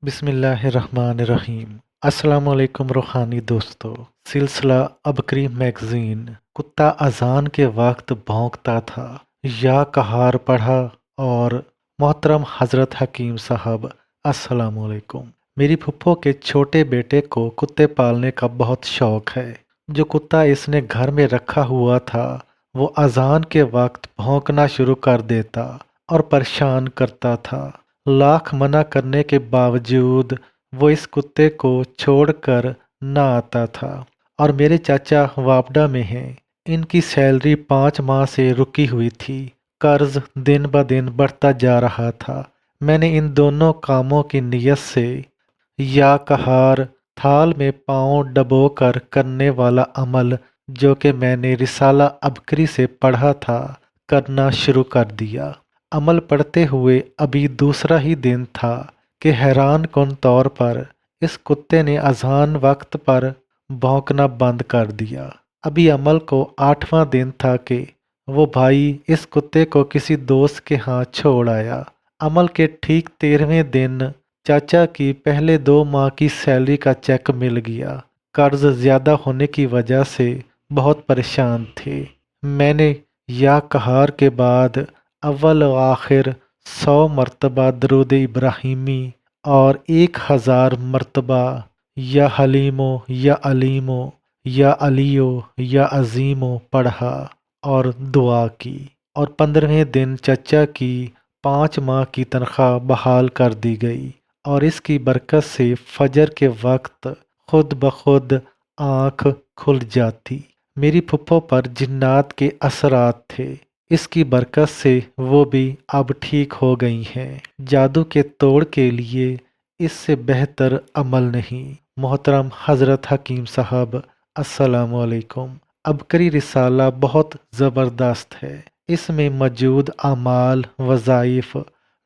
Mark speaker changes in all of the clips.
Speaker 1: بسم اللہ الرحمن الرحیم۔ السلام علیکم روحانی دوستو۔ سلسلہ ابکری میگزین۔ کتا اذان کے وقت بھونکتا تھا، یا کہار پڑھا اور محترم حضرت حکیم صاحب السلام علیکم۔ میری پھپھو کے چھوٹے بیٹے کو کتے پالنے کا بہت شوق ہے۔ جو کتا اس نے گھر میں رکھا ہوا تھا وہ اذان کے وقت بھونکنا شروع کر دیتا اور پریشان کرتا تھا۔ لاکھ منع کرنے کے باوجود وہ اس کتے کو چھوڑ کر نہ آتا تھا، اور میرے چاچا واپڈا میں ہیں۔ ان کی سیلری 5 ماہ سے رکی ہوئی تھی۔ قرض دن بدن بڑھتا جا رہا تھا۔ میں نے ان دونوں کاموں کی نیت سے یا کہار تھال میں پاؤں ڈبو کر کرنے والا عمل جو کہ میں نے رسالہ ابکری سے پڑھا تھا کرنا شروع کر دیا۔ عمل پڑھتے ہوئے ابھی دوسرا ہی دن تھا کہ حیران کن طور پر اس کتے نے اذان وقت پر بھونکنا بند کر دیا۔ ابھی عمل کو 8واں دن تھا کہ وہ بھائی اس کتے کو کسی دوست کے ہاں چھوڑ آیا۔ عمل کے ٹھیک 13ویں دن چاچا کی پہلے 2 ماہ کی سیلری کا چیک مل گیا۔ قرض زیادہ ہونے کی وجہ سے بہت پریشان تھے۔ میں نے یا کہار کے بعد اول و آخر 100 مرتبہ درود ابراہیمی اور 1000 مرتبہ یا حلیمو یا علیمو یا علیو یا عظیمو پڑھا اور دعا کی، اور 15ویں دن چچا کی 5 ماہ کی تنخواہ بحال کر دی گئی، اور اس کی برکت سے فجر کے وقت خود بخود آنکھ کھل جاتی۔ میری پھپھو پر جنات کے اثرات تھے، اس کی برکت سے وہ بھی اب ٹھیک ہو گئی ہیں۔ جادو کے توڑ کے لیے اس سے بہتر عمل نہیں۔ محترم حضرت حکیم صاحب السلام علیکم۔ ابکری رسالہ بہت زبردست ہے۔ اس میں موجود اعمال، وظائف،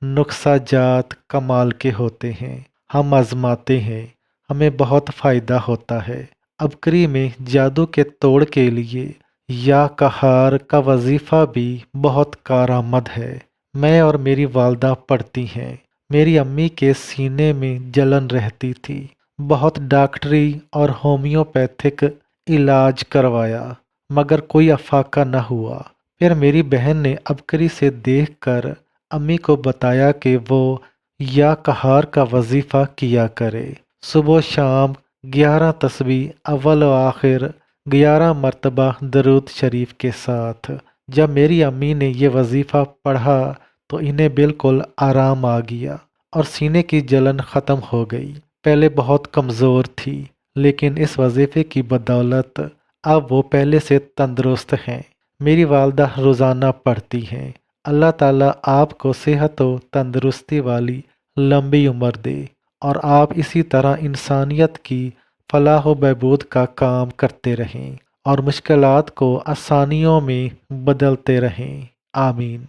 Speaker 1: نقصہ جات کمال کے ہوتے ہیں۔ ہم آزماتے ہیں، ہمیں بہت فائدہ ہوتا ہے۔ ابکری میں جادو کے توڑ کے لیے یا کہار کا وظیفہ بھی بہت کارآمد ہے۔ میں اور میری والدہ پڑھتی ہیں۔ میری امی کے سینے میں جلن رہتی تھی۔ بہت ڈاکٹری اور ہومیوپیتھک علاج کروایا مگر کوئی افاقہ نہ ہوا۔ پھر میری بہن نے ابکری سے دیکھ کر امی کو بتایا کہ وہ یا کہار کا وظیفہ کیا کرے۔ صبح و شام 11 تسبیح اول و آخر 11 مرتبہ درود شریف کے ساتھ۔ جب میری امی نے یہ وظیفہ پڑھا تو انہیں بالکل آرام آ گیا اور سینے کی جلن ختم ہو گئی۔ پہلے بہت کمزور تھی لیکن اس وظیفے کی بدولت اب وہ پہلے سے تندرست ہیں۔ میری والدہ روزانہ پڑھتی ہیں۔ اللہ تعالیٰ آپ کو صحت و تندرستی والی لمبی عمر دے، اور آپ اسی طرح انسانیت کی فلاح و بہبود کا کام کرتے رہیں اور مشکلات کو آسانیوں میں بدلتے رہیں۔ آمین۔